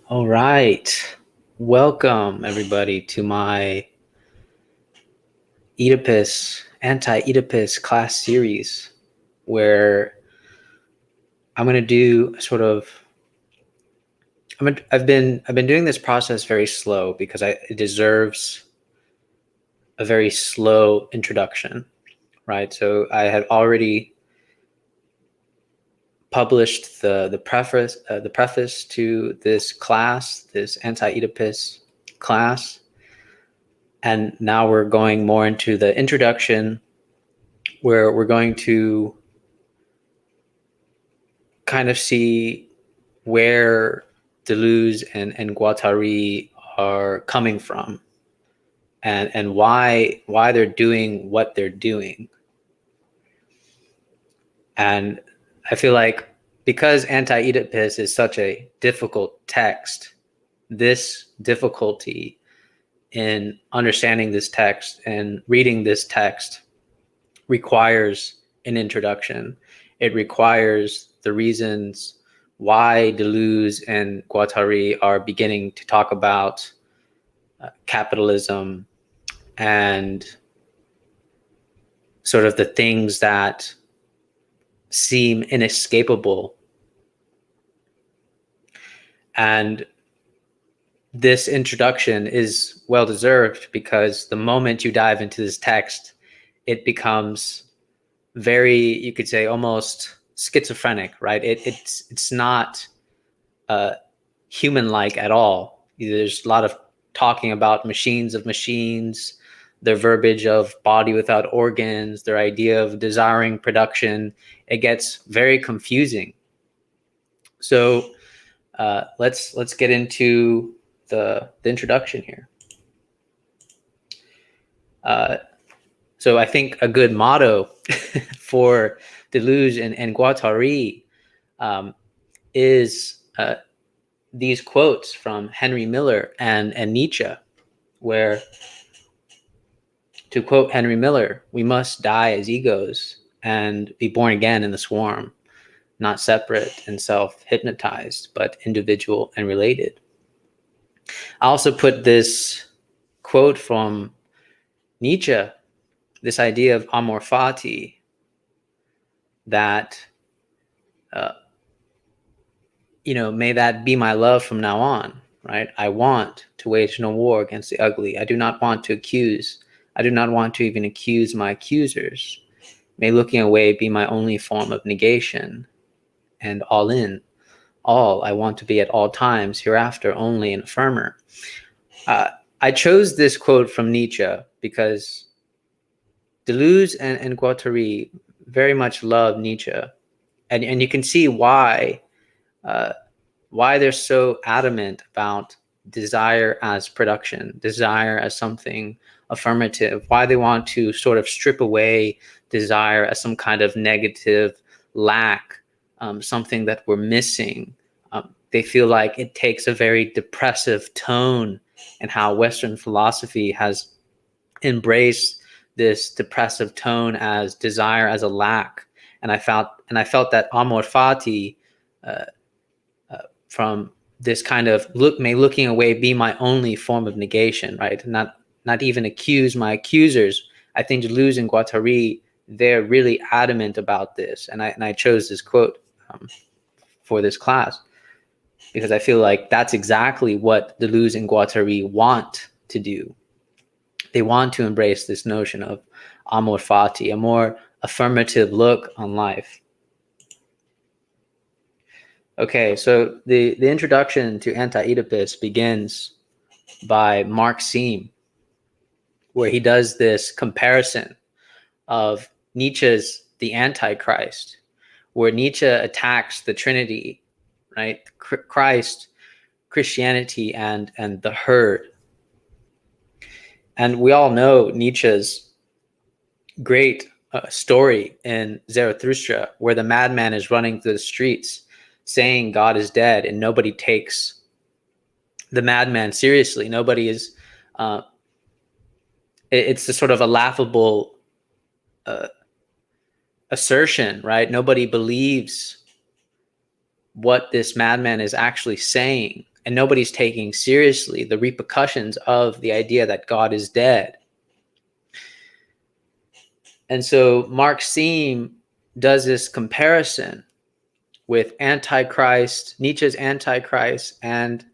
All right. Welcome, everybody, to my Anti-Oedipus class series, where I'm going to do sort of. I've been doing this process very slow because it deserves a very slow introduction, right? So I had already published the preface to this class, this Anti-Oedipus class. And now we're going more into the introduction, where we're going to kind of see where Deleuze and Guattari are coming from, and why they're doing what they're doing. And I feel like because Anti-Oedipus is such a difficult text, this difficulty in understanding this text and reading this text requires an introduction. It requires the reasons why Deleuze and Guattari are beginning to talk about capitalism and sort of the things that seem inescapable. And this introduction is well deserved because the moment you dive into this text, it becomes very, you could say, almost schizophrenic, right? It's not human-like at all. There's a lot of talking about machines of machines, their verbiage of body without organs, their idea of desiring production. It gets very confusing. So let's get into the introduction here. So I think a good motto for Deleuze and Guattari is these quotes from Henry Miller and Nietzsche, where, to quote Henry Miller, we must die as egos and be born again in the swarm, not separate and self-hypnotized, but individual and related. I also put this quote from Nietzsche, this idea of amor fati, that may that be my love from now on, right? I want to wage no war against the ugly. I do not want to accuse. I do not want to even accuse my accusers. May looking away be my only form of negation. And all I want to be at all times hereafter only an affirmer. I chose this quote from Nietzsche because Deleuze and Guattari very much love Nietzsche. And you can see why they're so adamant about desire as production, desire as something affirmative, why they want to sort of strip away desire as some kind of negative lack, something that we're missing. They feel like it takes a very depressive tone, and how Western philosophy has embraced this depressive tone as desire as a lack. And I felt that amor fati, from this kind of may looking away be my only form of negation, right? Not even accuse my accusers. I think Deleuze and Guattari, they're really adamant about this. And I chose this quote for this class because I feel like that's exactly what Deleuze and Guattari want to do. They want to embrace this notion of amor fati, a more affirmative look on life. Okay, so the introduction to Anti-Oedipus begins by Mark Seam, where he does this comparison of Nietzsche's The Antichrist, where Nietzsche attacks the Trinity, right? Christ, Christianity, and the herd. And we all know Nietzsche's great story in Zarathustra, where the madman is running through the streets saying God is dead, and nobody takes the madman seriously. Nobody is, it's a sort of a laughable assertion, right? Nobody believes what this madman is actually saying. and nobody's taking seriously the repercussions of the idea that God is dead. And so Marxism does this comparison with Antichrist, Nietzsche's Antichrist, and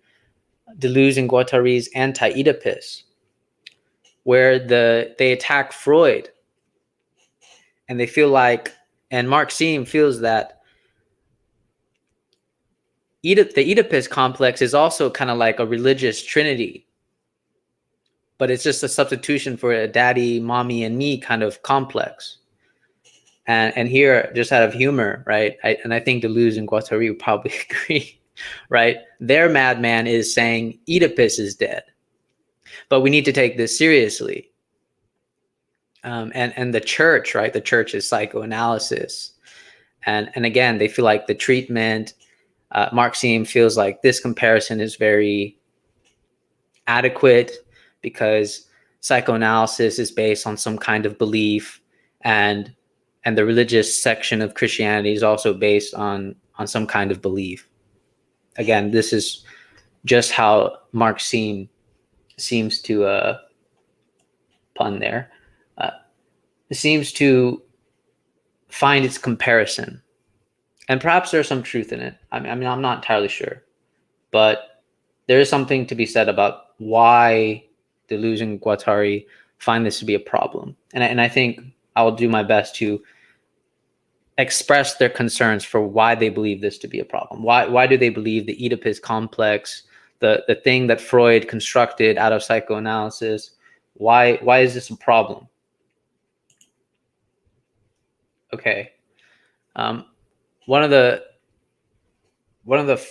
Deleuze and Guattari's Anti-Oedipus, where they attack Freud, and they feel like, and Marxism feels that the Oedipus complex is also kind of like a religious trinity, but it's just a substitution for a daddy, mommy, and me kind of complex. And here, just out of humor, right? I think Deleuze and Guattari would probably agree, right? Their madman is saying Oedipus is dead, but we need to take this seriously. And the church, right? The church is psychoanalysis, and again, they feel like the treatment. Marxism feels like this comparison is very adequate because psychoanalysis is based on some kind of belief, and the religious section of Christianity is also based on some kind of belief. Again, this is just how Marxism seems to pun there. It seems to find its comparison, and perhaps there's some truth in it. I mean, I'm not entirely sure, but there is something to be said about why Deleuze and Guattari find this to be a problem, and I think I'll do my best to express their concerns for why they believe this to be a problem. Why do they believe the Oedipus complex, the thing that Freud constructed out of psychoanalysis, why is this a problem? Okay. One of the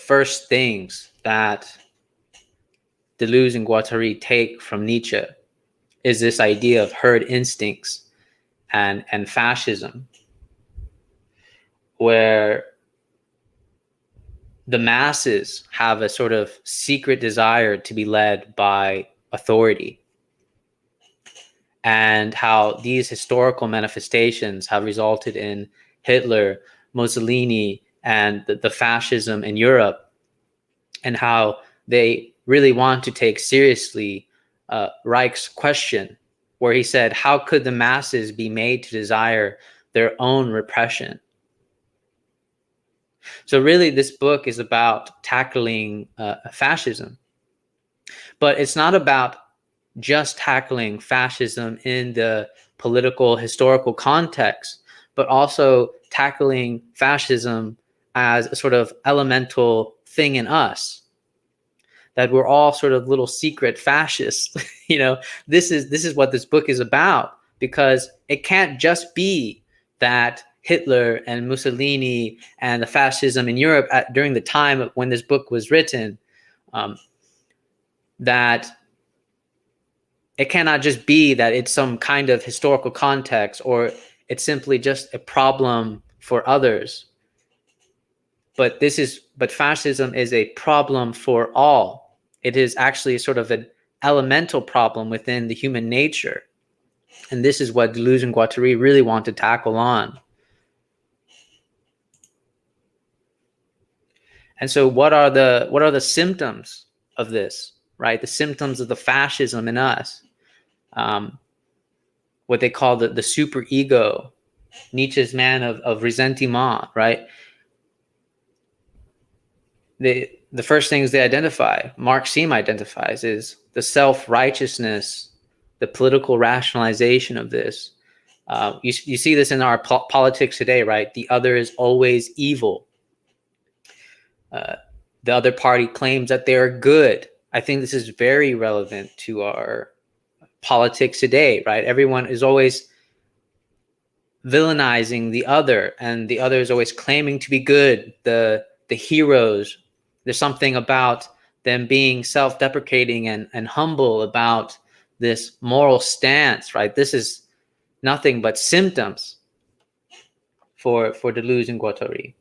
first things that Deleuze and Guattari take from Nietzsche is this idea of herd instincts and fascism, where the masses have a sort of secret desire to be led by authority, and how these historical manifestations have resulted in Hitler, Mussolini, and the fascism in Europe, and how they really want to take seriously Reich's question, where he said, how could the masses be made to desire their own repression? So really, this book is about tackling fascism, but it's not about just tackling fascism in the political, historical context, but also tackling fascism as a sort of elemental thing in us, that we're all sort of little secret fascists. This is what this book is about, because it can't just be that Hitler and Mussolini and the fascism in Europe during the time when this book was written, that it cannot just be that it's some kind of historical context, or it's simply just a problem for others. But fascism is a problem for all. It is actually sort of an elemental problem within the human nature. And this is what Deleuze and Guattari really want to tackle on. And so what are the symptoms of this, right? The symptoms of the fascism in us. What they call the superego, Nietzsche's man of ressentiment, right? The first things they identify, Marxism identifies, is the self-righteousness, the political rationalization of this. You see this in our politics today, right? The other is always evil. The other party claims that they are good. I think this is very relevant to our politics today, right? Everyone is always villainizing the other, and the other is always claiming to be good, the heroes. There's something about them being self-deprecating and humble about this moral stance, right? This is nothing but symptoms for Deleuze and Guattari.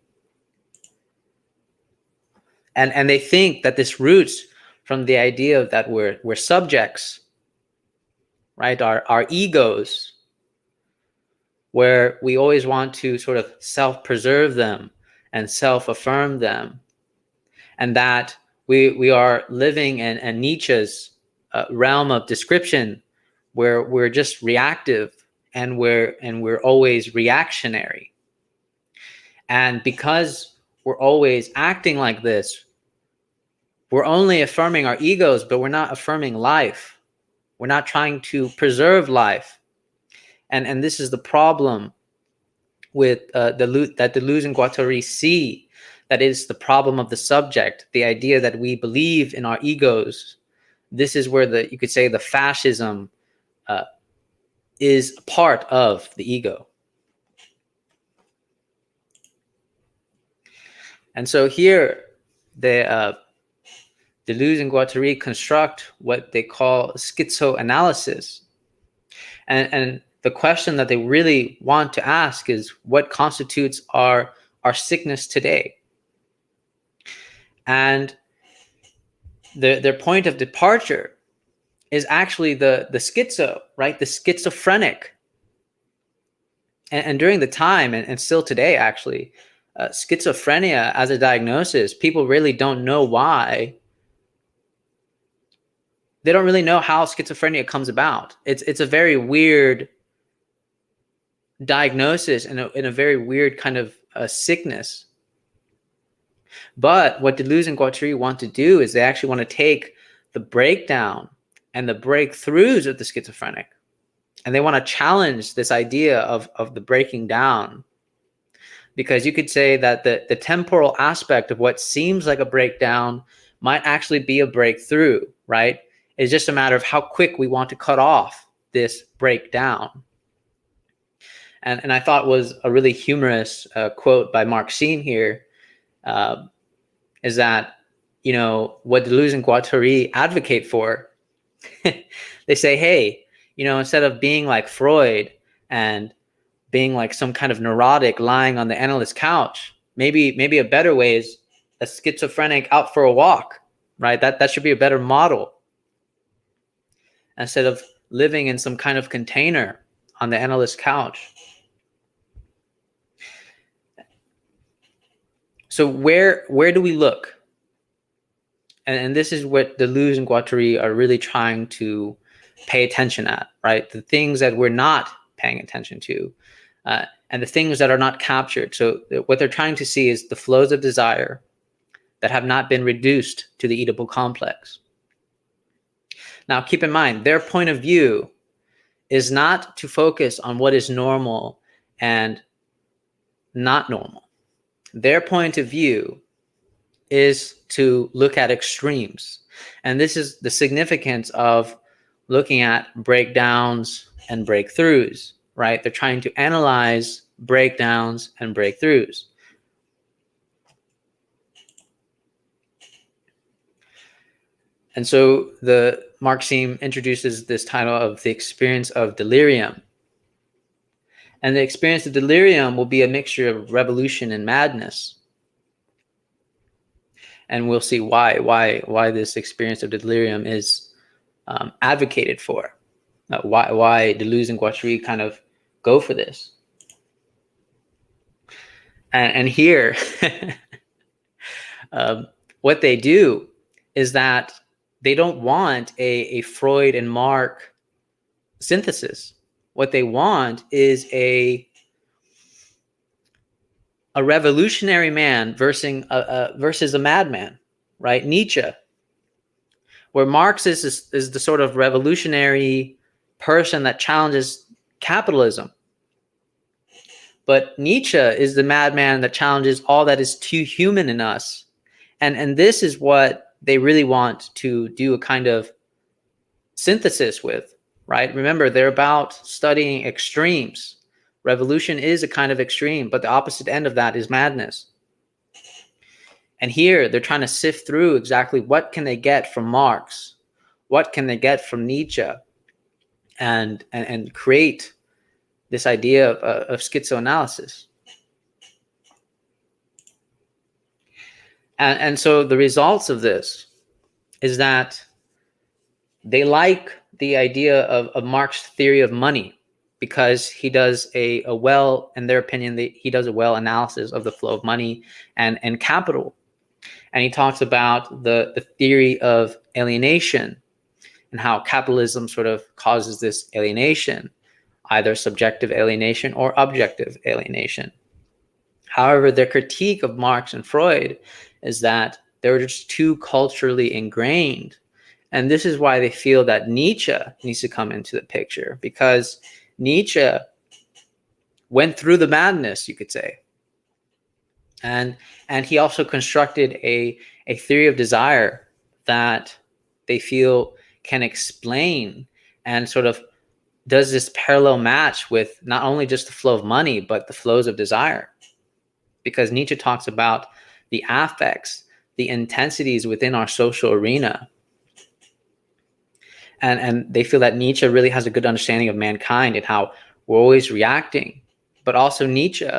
And they think that this roots from the idea that we're subjects, right? Our egos, where we always want to sort of self-preserve them and self-affirm them, and that we are living in Nietzsche's realm of description, where we're just reactive and we're always reactionary. And because we're always acting like this, we're only affirming our egos, but we're not affirming life. We're not trying to preserve life. And this is the problem with that Deleuze and Guattari see, that is the problem of the subject, the idea that we believe in our egos. This is where you could say the fascism is a part of the ego. And so here, Deleuze and Guattari construct what they call schizoanalysis. And the question that they really want to ask is, what constitutes our sickness today? And their point of departure is actually the schizo, right? The schizophrenic. And during the time, and still today, actually, schizophrenia as a diagnosis, people really don't know why. They don't really know how schizophrenia comes about. It's a very weird diagnosis and a very weird kind of sickness. But what Deleuze and Guattari want to do is they actually want to take the breakdown and the breakthroughs of the schizophrenic, and they want to challenge this idea of the breaking down. Because you could say that the temporal aspect of what seems like a breakdown might actually be a breakthrough, right? It's just a matter of how quick we want to cut off this breakdown. And I thought was a really humorous quote by Marxine here, is that, you know, what Deleuze and Guattari advocate for, they say, hey, you know, instead of being like Freud and being like some kind of neurotic lying on the analyst's couch, maybe a better way is a schizophrenic out for a walk, right? That should be a better model, instead of living in some kind of container on the analyst's couch. So where do we look? And this is what Deleuze and Guattari are really trying to pay attention at, right? The things that we're not paying attention to, and the things that are not captured. So what they're trying to see is the flows of desire that have not been reduced to the Oedipal complex. Now, keep in mind, their point of view is not to focus on what is normal and not normal. Their point of view is to look at extremes. And this is the significance of looking at breakdowns and breakthroughs, right? They're trying to analyze breakdowns and breakthroughs. And so the Marxism introduces this title of the experience of delirium. And the experience of delirium will be a mixture of revolution and madness. And we'll see why this experience of delirium is advocated for. Why Deleuze and Guattari kind of go for this. And here, what they do is that they don't want a Freud and Marx synthesis. What they want is a revolutionary man versus a madman, right? Nietzsche, where Marx is the sort of revolutionary person that challenges capitalism. But Nietzsche is the madman that challenges all that is too human in us. And this is what they really want to do a kind of synthesis with, right? Remember, they're about studying extremes. Revolution is a kind of extreme, but the opposite end of that is madness. And here they're trying to sift through exactly what can they get from Marx, what can they get from Nietzsche, and create this idea of schizoanalysis. And so the results of this is that they like the idea of Marx's theory of money, because he does a well, in their opinion, he does a well analysis of the flow of money and capital. And he talks about the theory of alienation and how capitalism sort of causes this alienation, either subjective alienation or objective alienation. However, their critique of Marx and Freud is that they're just too culturally ingrained. And this is why they feel that Nietzsche needs to come into the picture, because Nietzsche went through the madness, you could say. And he also constructed a theory of desire that they feel can explain and sort of does this parallel match with not only just the flow of money, but the flows of desire. Because Nietzsche talks about the affects, the intensities within our social arena. And they feel that Nietzsche really has a good understanding of mankind and how we're always reacting. But also Nietzsche,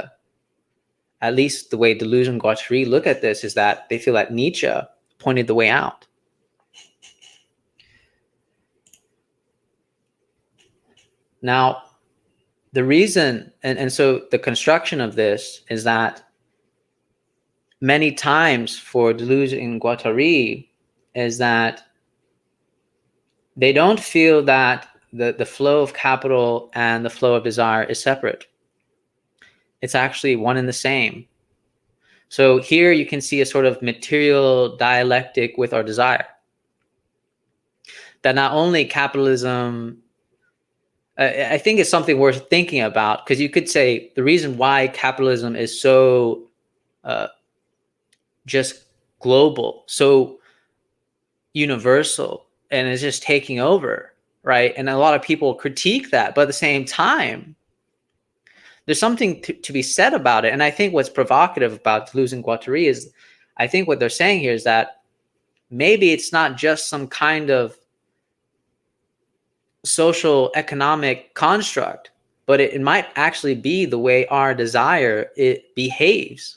at least the way Deleuze and Guattari look at this, is that they feel that Nietzsche pointed the way out. Now, the reason, and so the construction of this is that many times for Deleuze and Guattari is that they don't feel that the flow of capital and the flow of desire is separate. It's actually one and the same. So here you can see a sort of material dialectic with our desire. That not only capitalism, I think it's something worth thinking about, because you could say the reason why capitalism is so just global, so universal, and is just taking over, right? And a lot of people critique that, but at the same time, there's something to be said about it. And I think what's provocative about Deleuze and Guattari is, I think what they're saying here is that maybe it's not just some kind of social economic construct, but it might actually be the way our desire it behaves.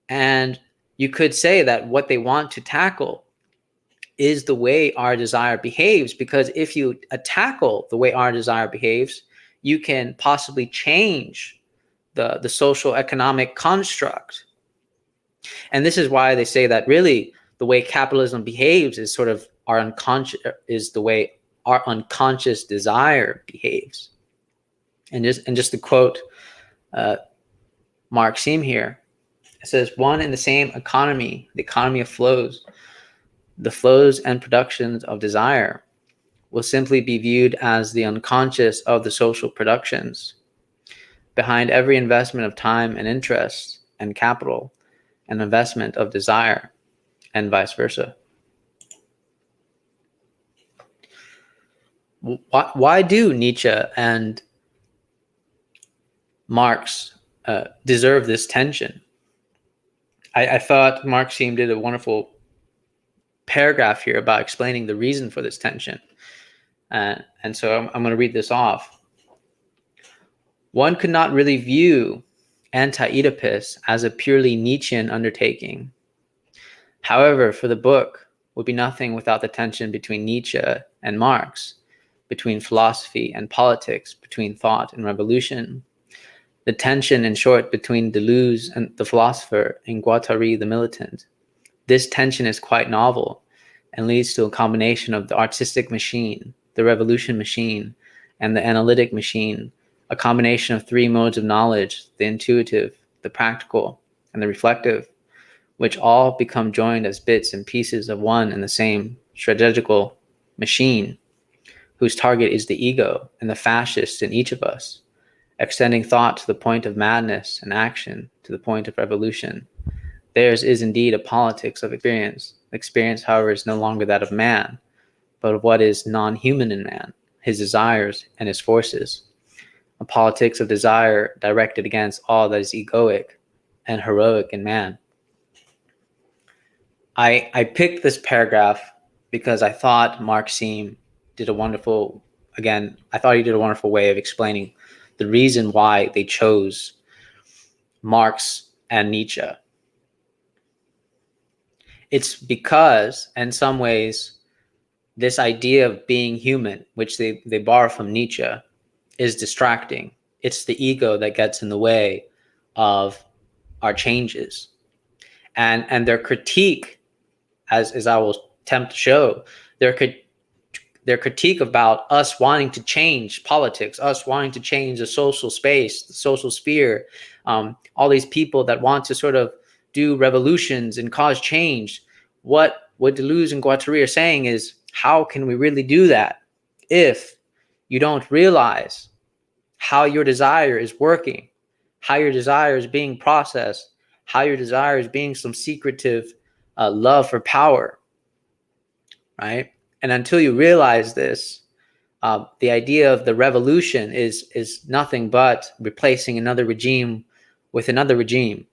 And you could say that what they want to tackle is the way our desire behaves, because if you tackle the way our desire behaves, you can possibly change the social economic construct. And this is why they say that really the way capitalism behaves is sort of our unconscious, is the way our unconscious desire behaves. And just to quote Marxism here, it says, one and the same economy, the economy of flows, the flows and productions of desire will simply be viewed as the unconscious of the social productions. Behind every investment of time and interest and capital, an investment of desire, and vice versa. Why do Nietzsche and Marx deserve this tension? I thought Marxism did a wonderful paragraph here about explaining the reason for this tension. And so I'm going to read this off. One could not really view Anti-Oedipus as a purely Nietzschean undertaking. However, for the book would be nothing without the tension between Nietzsche and Marx, between philosophy and politics, between thought and revolution. The tension, in short, between Deleuze and the philosopher and Guattari the militant. This tension is quite novel and leads to a combination of the artistic machine, the revolution machine, and the analytic machine, a combination of three modes of knowledge, the intuitive, the practical, and the reflective, which all become joined as bits and pieces of one and the same strategical machine, whose target is the ego and the fascist in each of us, extending thought to the point of madness and action to the point of revolution. Theirs is indeed a politics of experience. Experience, however, is no longer that of man, but of what is non-human in man, his desires and his forces. A politics of desire directed against all that is egoic and heroic in man. I picked this paragraph because I thought Marxism did a wonderful, again, I thought he did a wonderful way of explaining the reason why they chose Marx and Nietzsche. It's because, in some ways, this idea of being human, which they borrow from Nietzsche, is distracting. It's the ego that gets in the way of our changes. And their critique, as I will attempt to show, their critique about us wanting to change politics, us wanting to change the social space, the social sphere, all these people that want to sort of do revolutions and cause change. What Deleuze and Guattari are saying is, how can we really do that if you don't realize how your desire is working, how your desire is being processed, how your desire is being some secretive love for power, right? And until you realize this, the idea of the revolution is nothing but replacing another regime with another regime.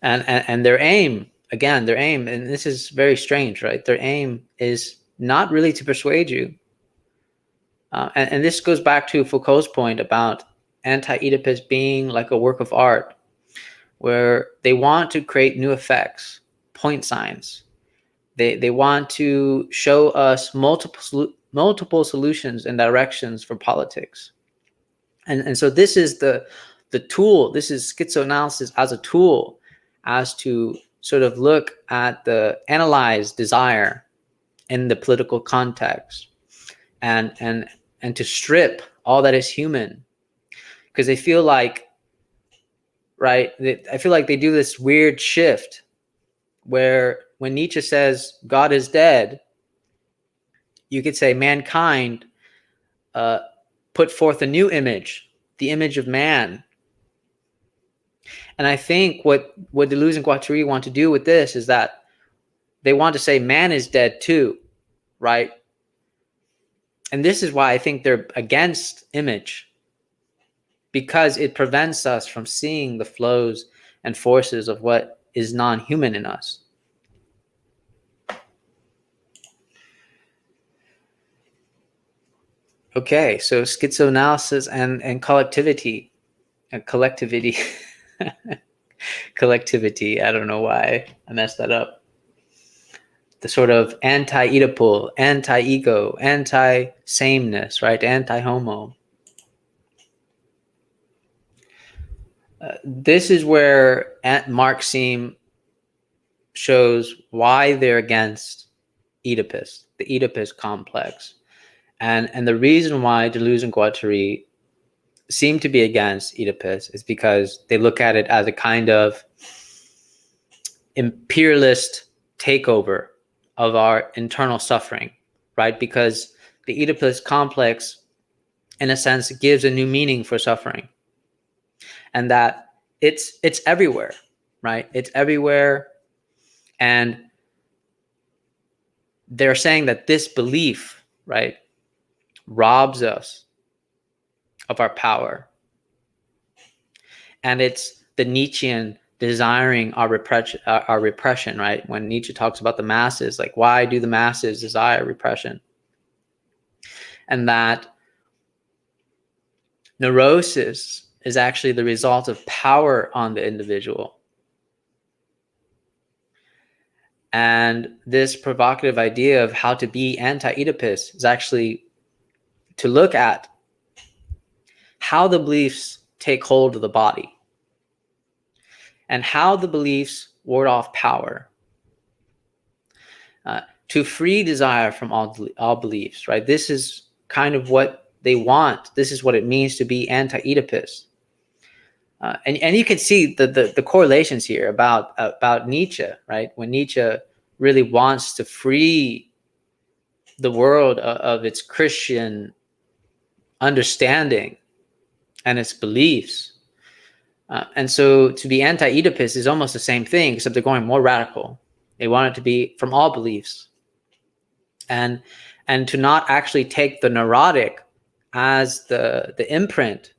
And their aim, again, and this is very strange, right? Their aim is not really to persuade you. And this goes back to Foucault's point about Anti-Oedipus being like a work of art, where they want to create new effects, point signs. They want to show us multiple solutions and directions for politics. And so this is the tool. This is schizoanalysis as a tool, as to sort of look at analyze desire in the political context, and to strip all that is human, because they feel like, right? I feel like they do this weird shift where when Nietzsche says God is dead, you could say mankind put forth a new image, the image of man. And I think what Deleuze and Guattari want to do with this is that they want to say man is dead too, right? And this is why I think they're against image, because it prevents us from seeing the flows and forces of what is non-human in us. Okay, so schizoanalysis and collectivity. Collectivity. Collectivity. I don't know why I messed that up. The sort of anti-Oedipal, anti-ego, anti-sameness, right? Anti-homo. This is where Marxism shows why they're against Oedipus, the Oedipus complex. And the reason why Deleuze and Guattari seem to be against Oedipus is because they look at it as a kind of imperialist takeover of our internal suffering, right? Because the Oedipus complex, in a sense, gives a new meaning for suffering, and that it's everywhere, right? It's everywhere. And they're saying that this belief, right, robs us of our power. And it's the Nietzschean desiring our repression, right? When Nietzsche talks about the masses, like, why do the masses desire repression? And that neurosis is actually the result of power on the individual. And this provocative idea of how to be anti-Oedipus is actually to look at how the beliefs take hold of the body and how the beliefs ward off power, to free desire from all beliefs, right? This is kind of what they want. This is what it means to be anti-Oedipus. And you can see the correlations here about Nietzsche, right? When Nietzsche really wants to free the world of its Christian understanding and its beliefs. And so to be anti-Oedipus is almost the same thing, except they're going more radical. They want it to be from all beliefs. And to not actually take the neurotic as the imprint,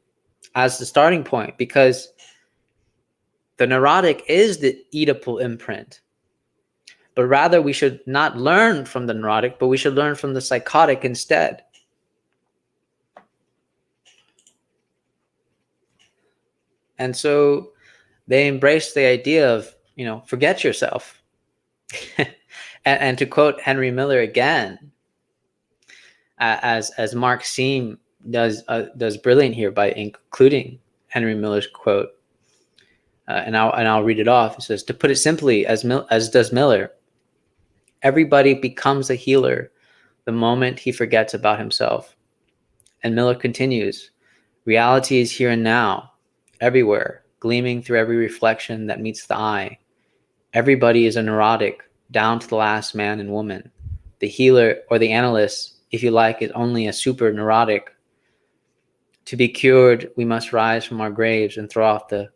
as the starting point, because the neurotic is the Oedipal imprint. But rather we should not learn from the neurotic, but we should learn from the psychotic instead. And so they embrace the idea of, forget yourself. and to quote Henry Miller again, as Marxism does brilliant here by including Henry Miller's quote, and I'll read it off. It says, to put it simply, as does Miller, everybody becomes a healer the moment he forgets about himself. And Miller continues, reality is here and now, everywhere, gleaming through every reflection that meets the eye. Everybody is a neurotic, down to the last man and woman. The healer, or the analyst, if you like, is only a super neurotic. To be cured, we must rise from our graves and throw off the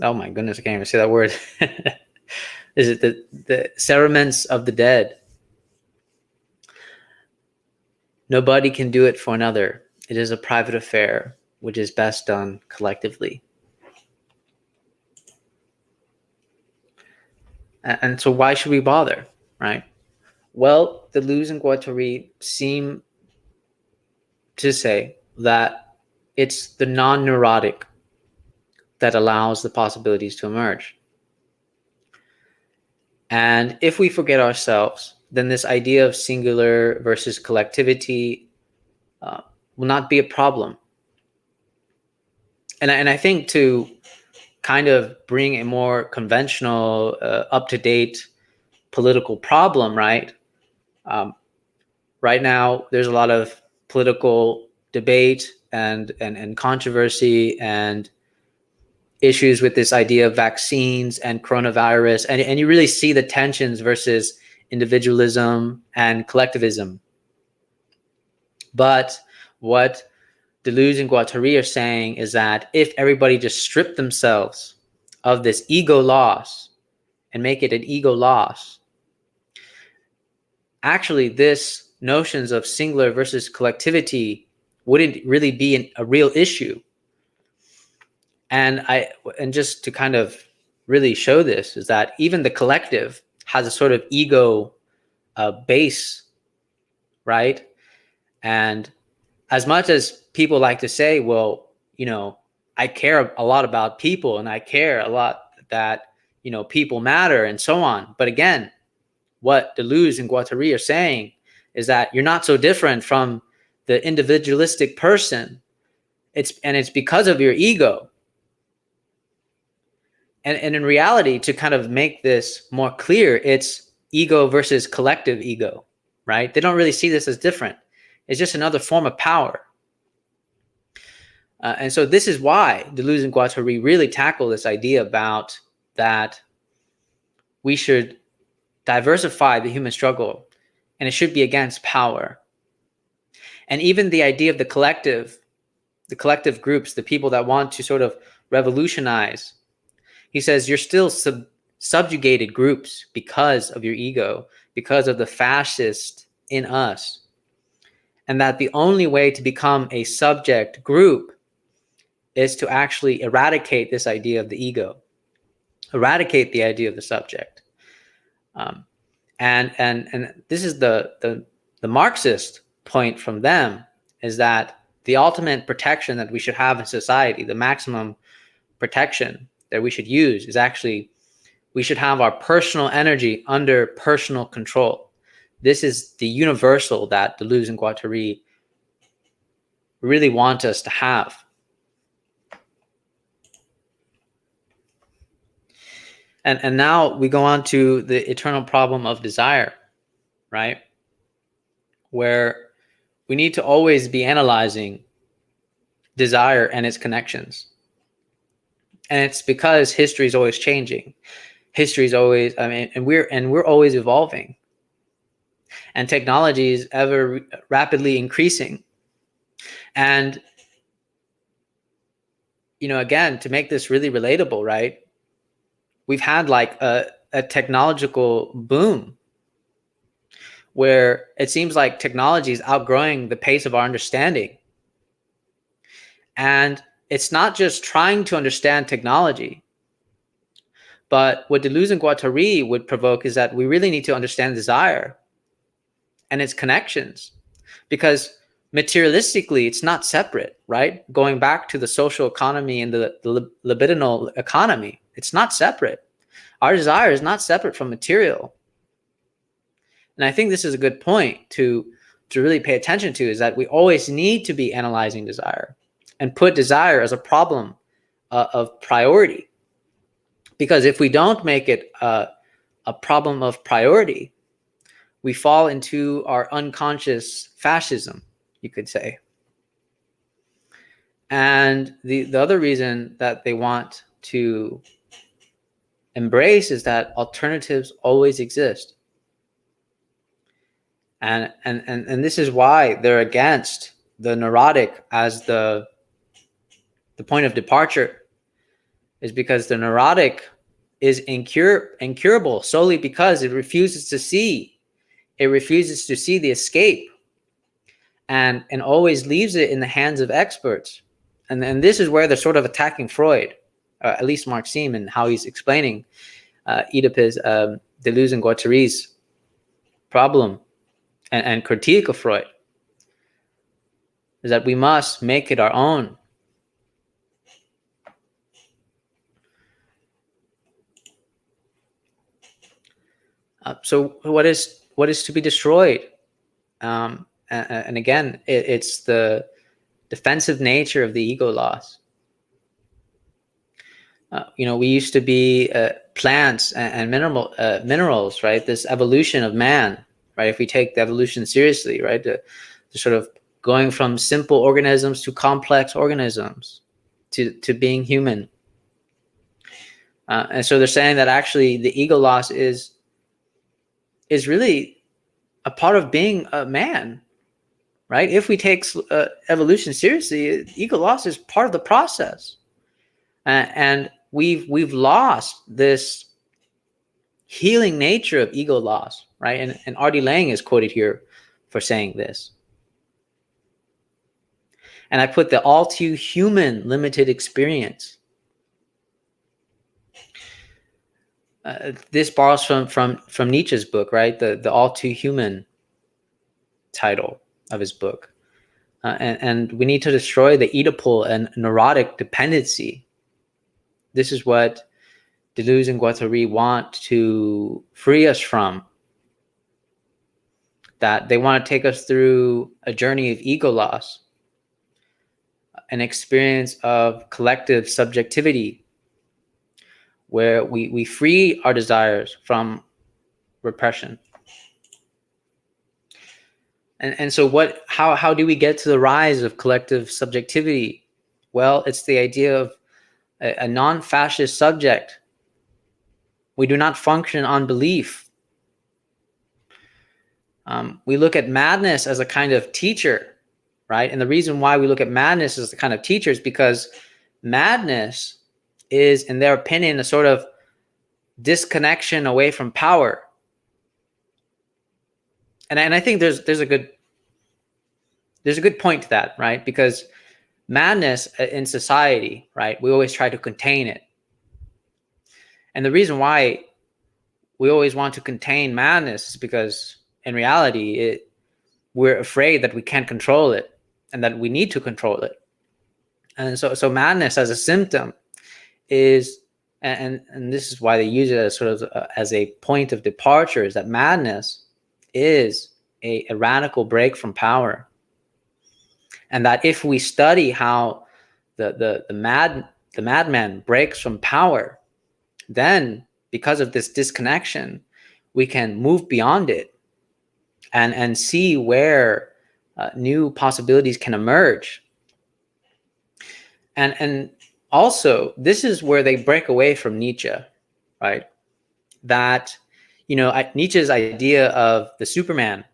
oh my goodness, I can't even say that word. Is it the cerements of the dead? Nobody can do it for another. It is a private affair, which is best done collectively. And so why should we bother, right? Well, Deleuze and Guattari seem to say that it's the non-neurotic that allows the possibilities to emerge. And if we forget ourselves, then this idea of singular versus collectivity will not be a problem. And I think to kind of bring a more conventional, up-to-date political problem, right? Right now, there's a lot of political debate and controversy and issues with this idea of vaccines and coronavirus. And you really see the tensions versus individualism and collectivism. But what Deleuze and Guattari are saying is that if everybody just stripped themselves of this ego loss and make it an ego loss, actually this notions of singular versus collectivity wouldn't really be a real issue. And just to kind of really show this is that even the collective has a sort of ego base, right? And as much as people like to say, well, you know, I care a lot about people and I care a lot that, you know, people matter and so on. But again, what Deleuze and Guattari are saying is that you're not so different from the individualistic person. It's because of your ego. And in reality, to kind of make this more clear, it's ego versus collective ego, right? They don't really see this as different. It's just another form of power. And so this is why Deleuze and Guattari really tackle this idea about that we should diversify the human struggle, and it should be against power. And even the idea of the collective groups, the people that want to sort of revolutionize, he says, you're still subjugated groups because of your ego, because of the fascist in us. And that the only way to become a subject group is to actually eradicate this idea of the ego, eradicate the idea of the subject. And this is the Marxist point from them, is that the ultimate protection that we should have in society, the maximum protection that we should use, is actually we should have our personal energy under personal control. This is the universal that Deleuze and Guattari really want us to have. And now we go on to the eternal problem of desire, right? Where we need to always be analyzing desire and its connections. And it's because history is always changing. History is always, and we're always evolving. And technology is ever rapidly increasing. And, you know, again, to make this really relatable, right? We've had like a technological boom where it seems like technology is outgrowing the pace of our understanding. And it's not just trying to understand technology, but what Deleuze and Guattari would provoke is that we really need to understand desire and its connections, because materialistically, it's not separate, right? Going back to the social economy and the libidinal economy, it's not separate. Our desire is not separate from material. And I think this is a good point to to really pay attention to is that we always need to be analyzing desire and put desire as a problem of priority. Because if we don't make it a problem of priority, we fall into our unconscious fascism, you could say. And the other reason that they want to embrace is that alternatives always exist. And this is why they're against the neurotic as the point of departure, is because the neurotic is incurable solely because it refuses to see the escape, and always leaves it in the hands of experts. And this is where they're sort of attacking Freud, at least Maxime, and how he's explaining Oedipus, Deleuze and Guattari's problem and critique of Freud, is that we must make it our own. So what is to be destroyed? And again, it's the defensive nature of the ego loss. We used to be plants and minerals, right? This evolution of man, right? If we take the evolution seriously, right? The sort of going from simple organisms to complex organisms to being human. And so they're saying that actually the ego loss is really a part of being a man, right? If we take evolution seriously, ego loss is part of the process. And we've lost this healing nature of ego loss, right? And R.D. Laing is quoted here for saying this. And I put the all too human limited experience. This borrows from Nietzsche's book, right? The all too human title of his book. And we need to destroy the Oedipal and neurotic dependency. This is what Deleuze and Guattari want to free us from. That they want to take us through a journey of ego loss, an experience of collective subjectivity, where we free our desires from repression. And so how do we get to the rise of collective subjectivity? Well, it's the idea of a non-fascist subject. We do not function on belief. We look at madness as a kind of teacher, right? And the reason why we look at madness as a kind of teacher is because madness is, in their opinion, a sort of disconnection away from power. And I think there's a good point to that, right? Because madness in society, right, we always try to contain it. And the reason why we always want to contain madness is because in reality, we're afraid that we can't control it and that we need to control it. And so madness as a symptom is, and this is why they use it as sort of as a point of departure, is that madness is a radical break from power. And that if we study how the madman breaks from power, then because of this disconnection, we can move beyond it and see where new possibilities can emerge. And also, this is where they break away from Nietzsche, right? That, Nietzsche's idea of the Superman,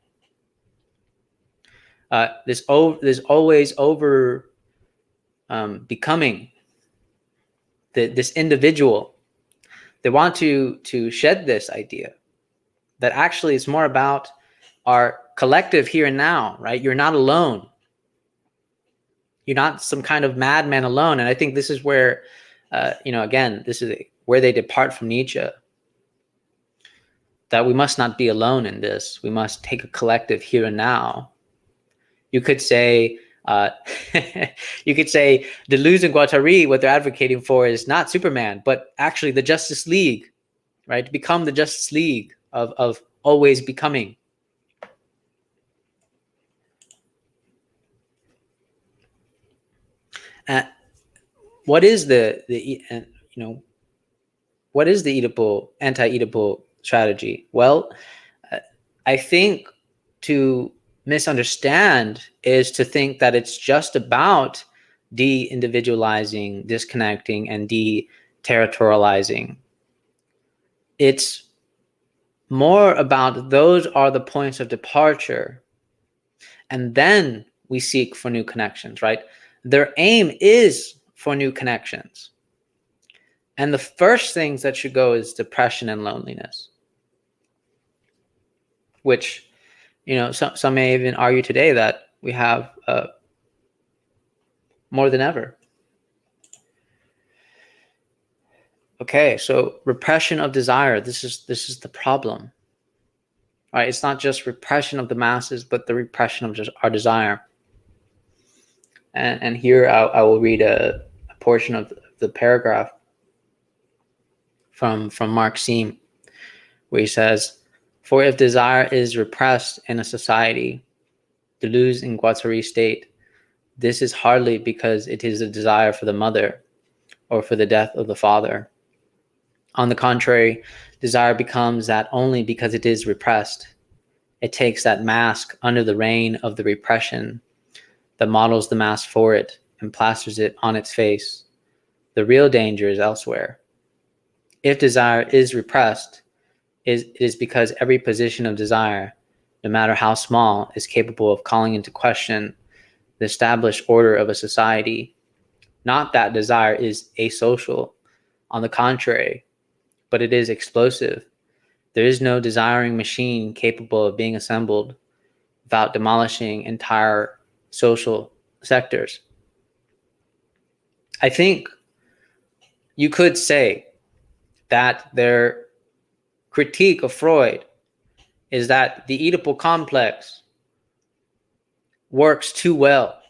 this always over becoming this individual. They want to shed this idea that actually it's more about our collective here and now, right? You're not alone. You're not some kind of madman alone. And I think this is where, again, this is where they depart from Nietzsche. That we must not be alone in this. We must take a collective here and now. You could say, Deleuze and Guattari, what they're advocating for is not Superman, but actually the Justice League, right? To become the Justice League of always becoming. Uh, what is what is the anti-Oedipal strategy? Well, uh, I think to misunderstand is to think that it's just about de-individualizing, disconnecting, and de-territorializing. It's more about those are the points of departure, and then we seek for new connections, right? Their aim is for new connections. And the first things that should go is depression and loneliness, which, some may even argue today that we have more than ever. Okay, so repression of desire. This is the problem, right? It's not just repression of the masses, but the repression of just our desire. And here I will read a portion of the paragraph from Mark Seam, where he says, "For if desire is repressed in a society, Deleuze in Guattari state, this is hardly because it is a desire for the mother or for the death of the father. On the contrary, desire becomes that only because it is repressed. It takes that mask under the reign of the repression that models the mask for it and plasters it on its face. The real danger is elsewhere. If desire is repressed, it is because every position of desire, no matter how small, is capable of calling into question the established order of a society. Not that desire is asocial, on the contrary, but it is explosive. There is no desiring machine capable of being assembled without demolishing entire social sectors." I think you could say that their critique of Freud is that the Oedipal complex works too well,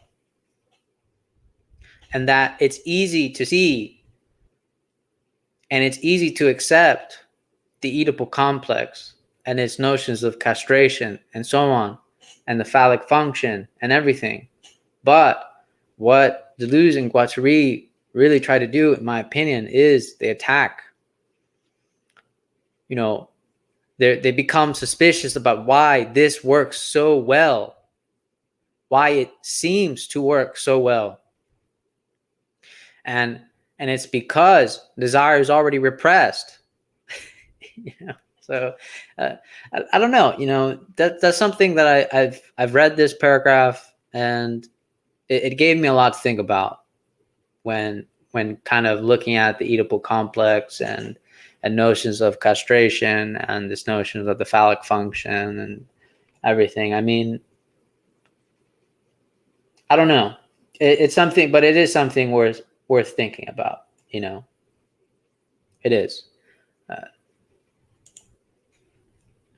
and that it's easy to see and it's easy to accept the Oedipal complex and its notions of castration and so on, and the phallic function and everything. But what Deleuze and Guattari really try to do, in my opinion, is they attack. They become suspicious about why this works so well, why it seems to work so well. And it's because desire is already repressed. So I don't know. That's something that I've read this paragraph, and it gave me a lot to think about when kind of looking at the Oedipal complex and notions of castration and this notion of the phallic function and everything. I mean, I don't know. It's something, but it is something worth thinking about. It is.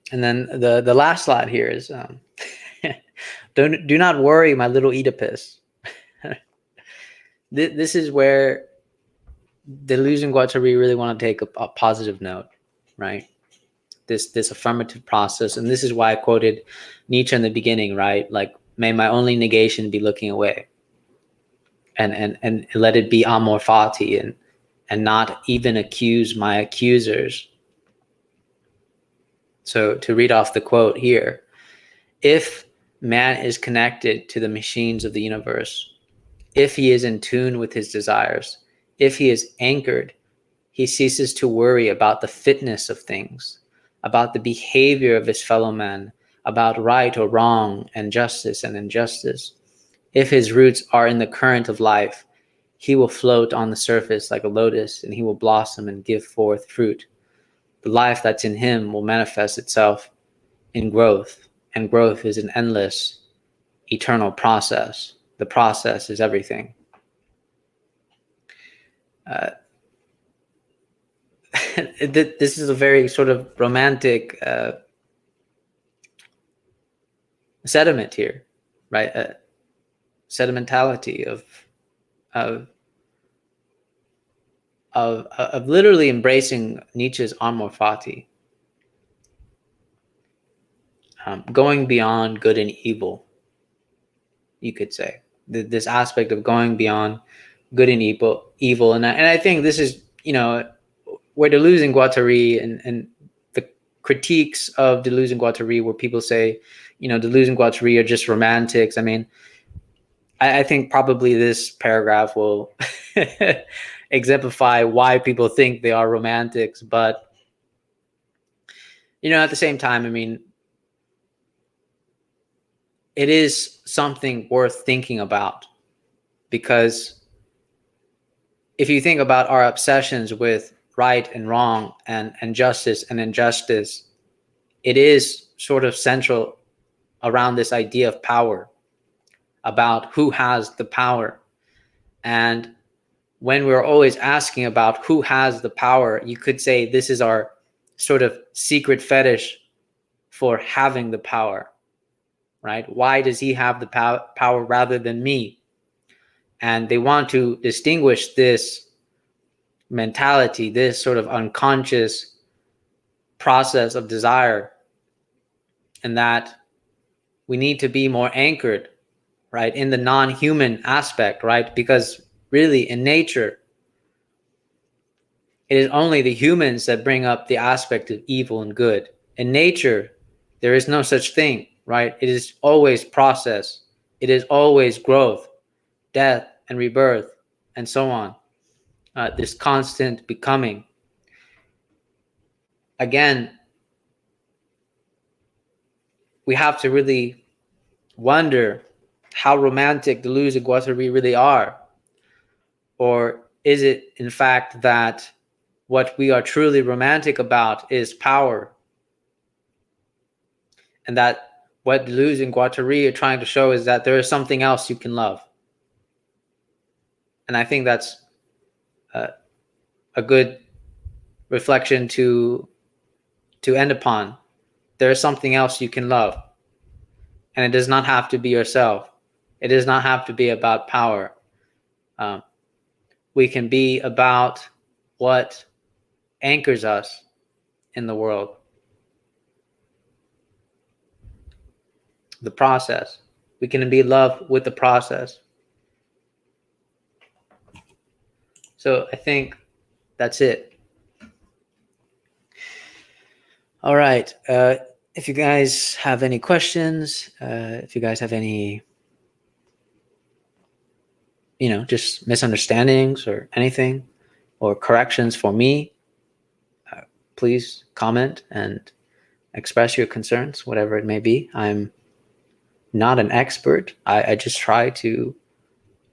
And then the last slide here is do not worry, my little Oedipus. This is where Deleuze and Guattari really want to take a positive note, right? This affirmative process, and this is why I quoted Nietzsche in the beginning, right? Like, may my only negation be looking away, and let it be amor fati, and not even accuse my accusers. So to read off the quote here, if man is connected to the machines of the universe, if he is in tune with his desires, if he is anchored, he ceases to worry about the fitness of things, about the behavior of his fellow men, about right or wrong and justice and injustice. If his roots are in the current of life, he will float on the surface like a lotus, and he will blossom and give forth fruit. The life that's in him will manifest itself in growth, and growth is an endless, eternal process. The process is everything. This is a very sort of romantic sediment here, right? Sedimentality of literally embracing Nietzsche's amor fati, going beyond good and evil, you could say. this aspect of going beyond good and evil. And I think this is, where Deleuze and Guattari and the critiques of Deleuze and Guattari, where people say, Deleuze and Guattari are just romantics. I mean, I think probably this paragraph will exemplify why people think they are romantics. But, at the same time, I mean, it is something worth thinking about, because if you think about our obsessions with right and wrong and justice and injustice, it is sort of central around this idea of power, about who has the power. And when we're always asking about who has the power, you could say this is our sort of secret fetish for having the power, right? Why does he have the power rather than me? And they want to distinguish this mentality, this sort of unconscious process of desire, and that we need to be more anchored, right, in the non-human aspect, right? Because really in nature, it is only the humans that bring up the aspect of evil and good. In nature, there is no such thing, right? It is always process. It is always growth, death, and rebirth, and so on. This constant becoming. Again, we have to really wonder how romantic Deleuze and Guattari really are. Or is it, in fact, that what we are truly romantic about is power? And that what Deleuze and Guattari are trying to show is that there is something else you can love. And I think that's a good reflection to end upon. There is something else you can love. And it does not have to be yourself. It does not have to be about power. We can be about what anchors us in the world. The process. We can be in love with the process. So I think that's it. All right. If you guys have any questions, if you guys have any, just misunderstandings or anything, or corrections for me, please comment and express your concerns, whatever it may be. I'm not an expert. I just try to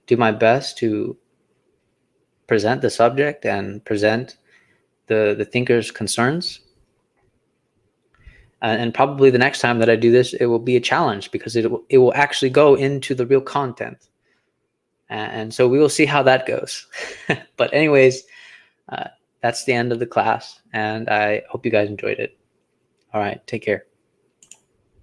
do my best to present the subject and present the thinker's concerns. And probably the next time that I do this, it will be a challenge, because it will actually go into the real content. And so we will see how that goes. But anyways, that's the end of the class, and I hope you guys enjoyed it. All right, take care.